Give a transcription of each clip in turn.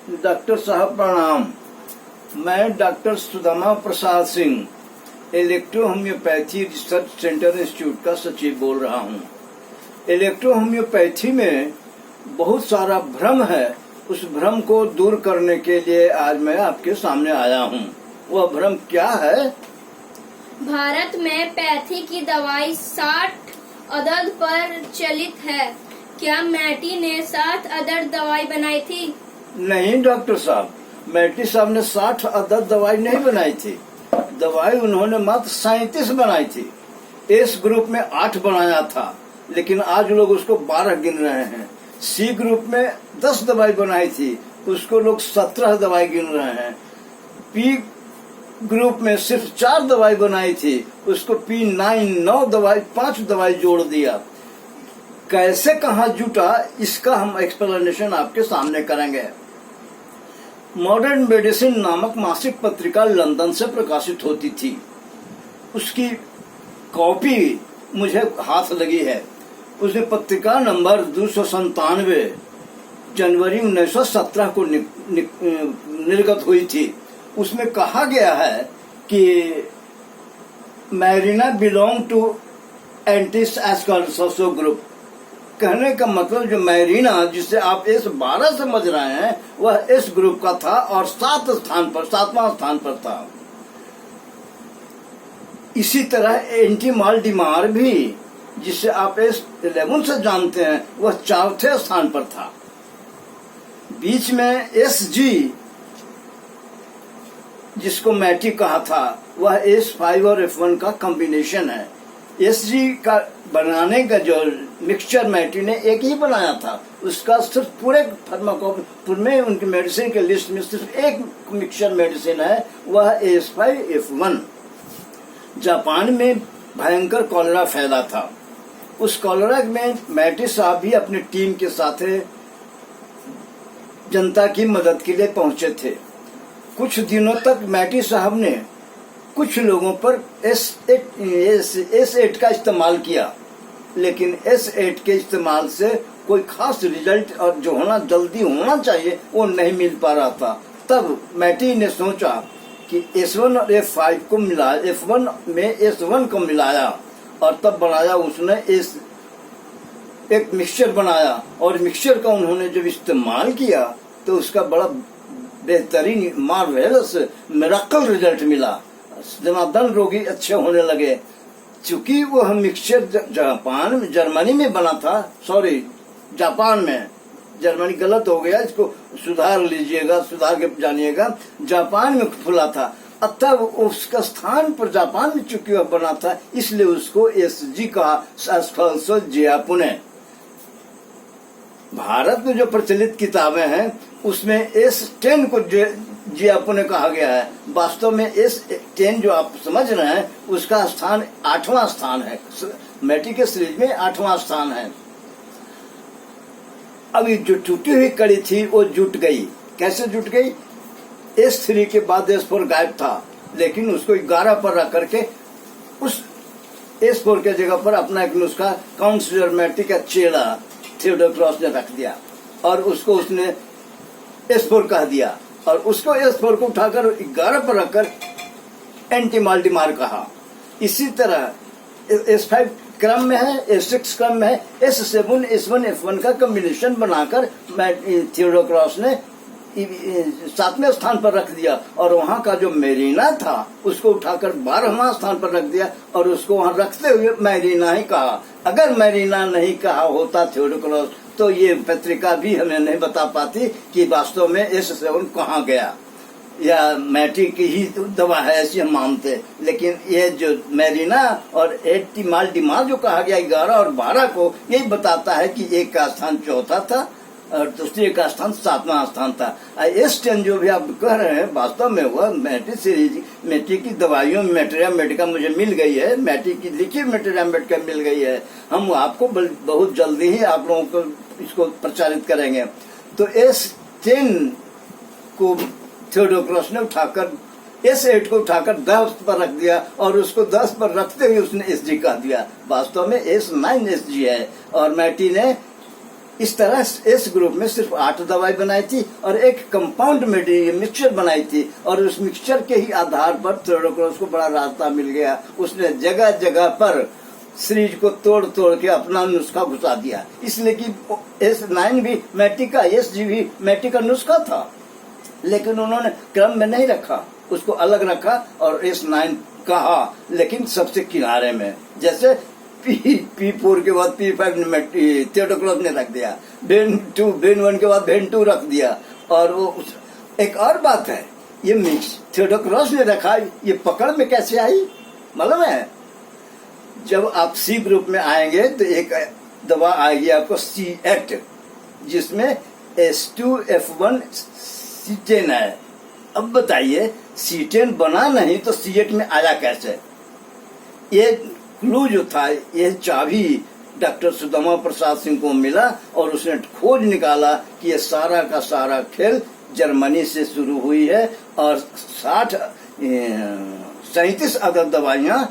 Doctor साहब प्रणाम। मैं doctor Sudama Prasad Singh electro homeopathy research centre institute का सचिव बोल रहा हूँ। इलेक्ट्रो होम्योपैथी में बहुत सारा भ्रम है, उस भ्रम को दूर करने के लिए आज मैं आपके सामने आया हूँ। वह भ्रम क्या है? भारत में पैथी की दवाई 60 अदद पर चलित है। क्या मैटी ने 60 अदद दवाई बनाई थी? नहीं डॉक्टर साहब, मैटी साहब ने 60 अदद दवाई नहीं बनाई थी। दवाई उन्होंने मात्र 37 बनाई थी। इस ग्रुप में 8 बनाया था, लेकिन आज लोग उसको 12 गिन रहे हैं। सी ग्रुप में 10 दवाई बनाई थी, उसको लोग 17 दवाई गिन रहे हैं। पी ग्रुप में सिर्फ 4 दवाई बनाई थी, उसको P9 9 दवाई 5 दवाई जोड़ दिया। कैसे कहाँ जुटा, इसका हम एक्सप्लेनेशन आपके सामने करेंगे। मॉडर्न मेडिसिन नामक मासिक पत्रिका लंदन से प्रकाशित होती थी। उसकी कॉपी मुझे हाथ लगी है। उसमें पत्रिका नंबर 297 जनवरी 1917 को निर्गत हुई थी। उसमें कहा गया है कि मैरिना बिलोंग टू एंटिस एस्कर्सो ग्रुप। कहने का मतलब जो मैरिना, जिसे आप इस 12 समझ रहे हैं, वह इस ग्रुप का था और 7वां स्थान पर था। इसी तरह एंटीमाल्डिमार भी, जिसे आप इस 11 से जानते हैं, वह 4थे स्थान पर था। बीच में SG, जिसको मैटी कहा था, वह S5 और F1 का कॉम्बिनेशन है। SG का बनाने का जो मिक्सचर मैटी ने एक ही बनाया था, उसका सिर्फ पूरे फार्माकोपिया में उनकी मेडिसिन के लिस्ट में सिर्फ एक मिक्सचर मेडिसिन है, वह S5F1। जापान में भयंकर कॉलेरा फैला था। उस कॉलेरा में मैटी साहब भी अपनी टीम के साथ जनता की मदद के लिए पहुंचे थे। कुछ दिनों तक मैटी साहब ने कुछ लोगों पर S8 का इस्तेमाल किया, लेकिन S8 के इस्तेमाल से कोई खास रिजल्ट और जो होना जल्दी होना चाहिए वो नहीं मिल पा रहा था। तब मैटी ने सोचा कि S1 और F5 को मिलाया, F1 में S1 को मिलाया और तब बनाया उसने एक मिक्सचर बनाया। और मिक्सचर का उन्होंने जब इस्तेमाल किया तो उसका बड़ा बेहतरीन मार्वेलस मिरेकल रिजल्ट मिला। जनार्दन रोगी अच्छे होने लगे। चूंकि वह मिक्सचर जर्मनी में बना था, जापान में, जर्मनी गलत हो गया, इसको सुधार लीजिएगा, सुधार के जानिएगा। जापान में खुला था, तब उसका स्थान पर जापान में चूंकि वह बना था, इसलिए उसको SG कहा, पुणे। भारत में जो प्रचलित किताबें हैं उसमें S10 को जियापुने कहा गया है। वास्तव में S10 जो आप समझ रहे हैं उसका स्थान 8वां स्थान है। मैटी के सीरीज में 8वां स्थान है। अभी जो टूटी हुई कड़ी थी वो जुट गई। कैसे जुट गई? S3 के बाद S4 गायब था, लेकिन उसको 11 पर रख करके उस S4 के जगह पर अपना एक नुस्खा काउंसलर मैटी का चेला थियोडोर क्रॉस ने रख दिया और उसको उसने S4 कह दिया और उसको S4 को उठाकर 11 पर रखकर एंटीमाल्डिमार कहा। इसी तरह S5 क्रम में है, S6 क्रम में है, S7 S1 F1 का कॉम्बिनेशन बनाकर थियोडोर क्रॉस ने 7वें स्थान पर रख दिया और वहां का जो मैरिना था उसको उठाकर 12वां स्थान पर रख दिया और उसको वहां रखते हुए मैरिना ही कहा। अगर मैरिना नहीं कहा होता थियोडोर क्रॉस तो ये पत्रिका भी हमें नहीं बता पाती कि वास्तव में S7 कहाँ गया, या मैटी की ही दवा है ऐसी हम मानते। लेकिन ये जो मैरिना और एंटीमाल्डिमार जो कहा गया 11 और 12 को, यही बताता है कि एक का स्थान 4था था और दूसरे का स्थान 7वां स्थान था। S10 जो भी आप कह रहे हैं वास्तव में वह मैटी सीरीज, मैटी की दवाइयों में मेटेरिया मेडिका मुझे मिल गई है, मैटी की लिखी मेटेरिया मेडिका मिल गई है। हम आपको बहुत जल्दी ही आप लोगों को इसको प्रचारित करेंगे। तो S10 को थियोडोर क्रॉस ने उठाकर S8 को उठाकर 10 पर रख दिया और उसको 10 पर रखते हुए उसने SG कह दिया। वास्तव में S9 SG है और मैटी ने इस तरह इस ग्रुप में सिर्फ 8 दवाई बनाई थी और एक कंपाउंड मिक्सचर बनाई थी, और उस मिक्सचर के ही आधार पर थियोडोरस को बड़ा रास्ता मिल गया। उसने जगह जगह पर सीरीज को तोड़ तोड़ के अपना नुस्खा घुसा दिया, इसलिए कि S9 भी मैटी का, SG भी मैटी का नुस्खा था, लेकिन उन्होंने क्रम में नहीं रखा, उसको अलग रखा और S9 कहा, लेकिन सबसे किनारे में। जैसे P4 के बाद P5 थियोडोरस ने रख दिया, भेन 2 भेन 1 के बाद भेन 2 रख दिया। और वो एक और बात है, ये मिक्स थियोडोरस ने रखा, ये पकड़ में कैसे आई मालूम है? जब आप C ग्रुप में आएंगे तो एक दवा आएगी आपको C8, जिसमें H2F1 C10 है। अब बताइए C10 बना नहीं तो C8 में आया कैसे? ये क्लू जो था, ये चाबी डॉक्टर सुदामा प्रसाद सिंह को मिला और उसने खोज निकाला कि ये सारा का सारा खेल जर्मनी से शुरू हुई है और 37 अदद दवाइयां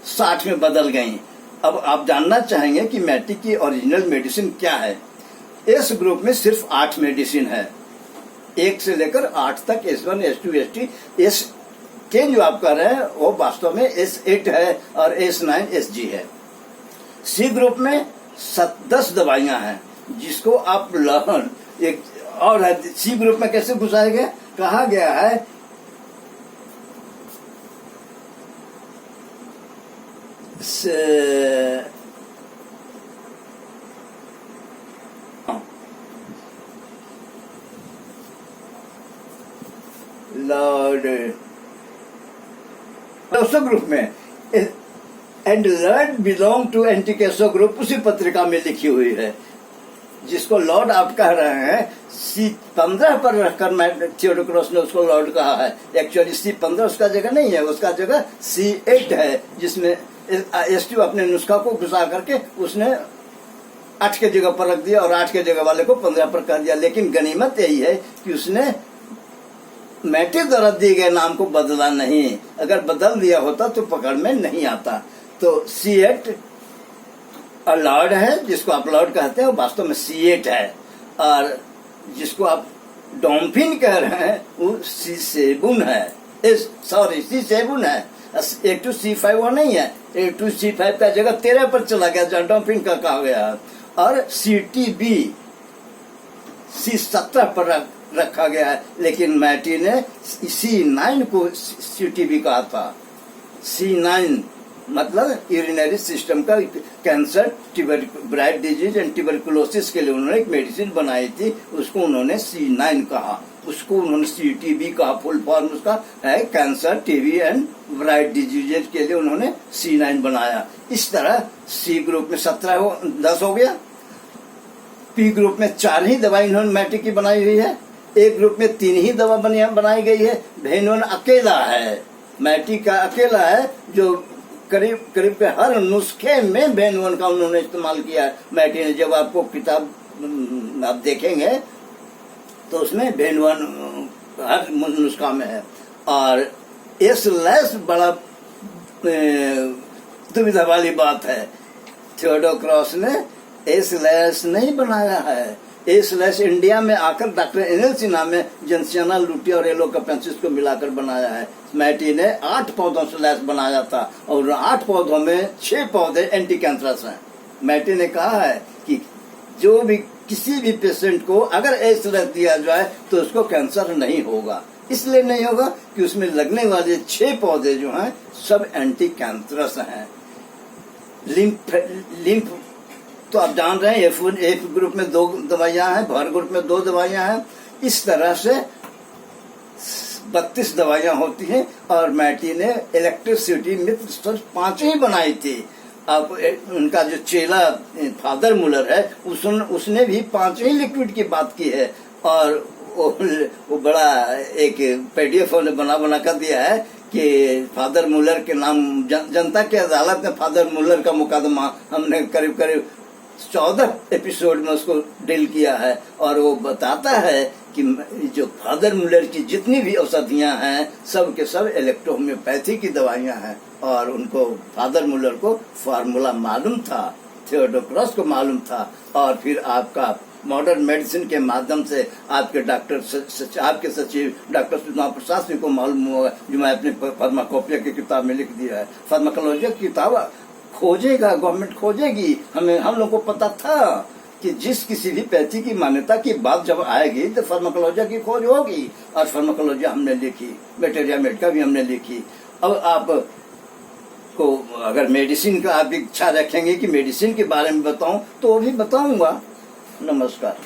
60 में बदल गईं। अब आप जानना चाहेंगे कि मैटी की ओरिजिनल मेडिसिन क्या है? इस ग्रुप में सिर्फ 8 मेडिसिन है, 1 से लेकर 8 तक, S1 S2 ST। S10 जो आप कर रहे हैं वो वास्तव में S8 है और S9 SG है। C ग्रुप में 10 दवाइयां हैं, जिसको आप एक और है। C ग्रुप में कैसे घुसाया गया? कहा गया है लॉर्ड ग्रुप में, एंड लॉर्ड बिलोंग टू एंटीकेसो ग्रुप, उसी पत्रिका में लिखी हुई है, जिसको लॉर्ड आप कह रहे हैं। C15 पर रखकर थियोडोरस ने उसको लॉर्ड कहा है। एक्चुअली C15 उसका जगह नहीं है, उसका जगह C8 है, जिसमें S2 अपने नुस्खा को घुसा करके उसने 8 के जगह पर रख दिया और 8 के जगह वाले को 15 पर कर दिया। लेकिन गनीमत यही है कि उसने मैटी द्वारा दिए गए नाम को बदला नहीं, अगर बदल दिया होता तो पकड़ में नहीं आता। तो C8 लॉर्ड है, जिसको आप लॉर्ड कहते हैं, वो वास्तव में C8 है, और जिसको आप डॉम्फिन कह रहे हैं वो C7 है, C7 है। A2 C5 वो नहीं है, A2 C5 का जगह 13 पर चला गया, जहाँ डॉम्फिन का कहा गया। और CTB C17 पर रखा गया है, लेकिन मैटी ने C9 को CTB कहा था। C9 मतलब यूरिनरी सिस्टम का cancer, bright disease and tuberculosis के लिए उन्होंने एक मेडिसिन बनाई थी, उसको उन्होंने C9 कहा, उसको उन्होंने CTB कहा। फुल फॉर्म उसका है cancer, TB and bright diseases के लिए उन्होंने C9 बनाया। इस तरह C ग्रुप में 10 हो गया। P ग्रुप में 4 ही दवाई इन्होंने मैटी की बनाई हुई है। A ग्रुप में 3 ही दवा बनाई गई है। भेनवन अकेला है, मैटी का अकेला है, जो करीब करीब के हर नुस्खे में भेनवन का उन्होंने इस्तेमाल किया है मैटी ने। जब आपको किताब आप देखेंगे तो उसमें भेनवन हर नुस्खा में है। और S- बड़ा दुविधा वाली बात है, थियोडोरस ने S- नहीं बनाया है। S- इंडिया में आकर डॉक्टर NL सिन्हा में जनसियाना लुटी और एलोकापेंसिस को मिलाकर बनाया है। मैटी ने 8 पौधों से लैस बनाया था और 8 पौधों में 6 पौधे एंटी कैंसरस हैं। मैटी ने कहा है कि जो भी किसी भी पेशेंट को अगर S- दिया जाए तो उसको कैंसर नहीं होगा। इसलिए नहीं होगा कि उसमें लगने वाले 6 पौधे जो हैं सब एंटी कैंसरस हैं। लिम्फ तो आप जान रहे हैं, F ग्रुप में 2 दवाइयां हैं, भर ग्रुप में 2 दवाइयां हैं। इस तरह से 32 दवाइयां होती हैं। और मैटी ने इलेक्ट्रिसिटी मित्र सिर्फ 5 ही बनाई थी। अब उनका जो चेला फादर मुलर है, उसने भी 5 ही लिक्विड की बात की है। और वो बड़ा एक PDF बना कर दिया है कि फादर मुलर के नाम, जनता की अदालत में फादर मुलर का मुकदमा हमने करीब करीब 14 एपिसोड में उसको डील किया है। और वो बताता है कि जो फादर मुलर की जितनी भी औषधियां हैं सब के सब इलेक्ट्रोहोम्योपैथी की दवाइयां हैं। और उनको फादर मुलर को फार्मूला मालूम था, थियोडोरस को मालूम था। और फिर आपका मॉडर्न मेडिसिन के माध्यम से आपके डॉक्टर आपके सचिव डॉक्टर सुषमा प्रसाद सिंह को मालूम होगा, जो मैं अपनी फार्माकोपिया की किताब में लिख दिया है। फार्माकोलॉजी की किताब खोजेगा, गवर्नमेंट खोजेगी। हम लोग को पता था कि जिस किसी भी पैथी की मान्यता की बात जब आएगी तो फार्माकोलॉजी की खोज होगी, और फार्माकोलॉजी हमने लिखी, बैक्टीरिया मेडिका भी हमने लिखी। अब आप को अगर मेडिसिन का आप इच्छा रखेंगे कि मेडिसिन के बारे में बताऊं तो वो भी बताऊंगा। नमस्कार।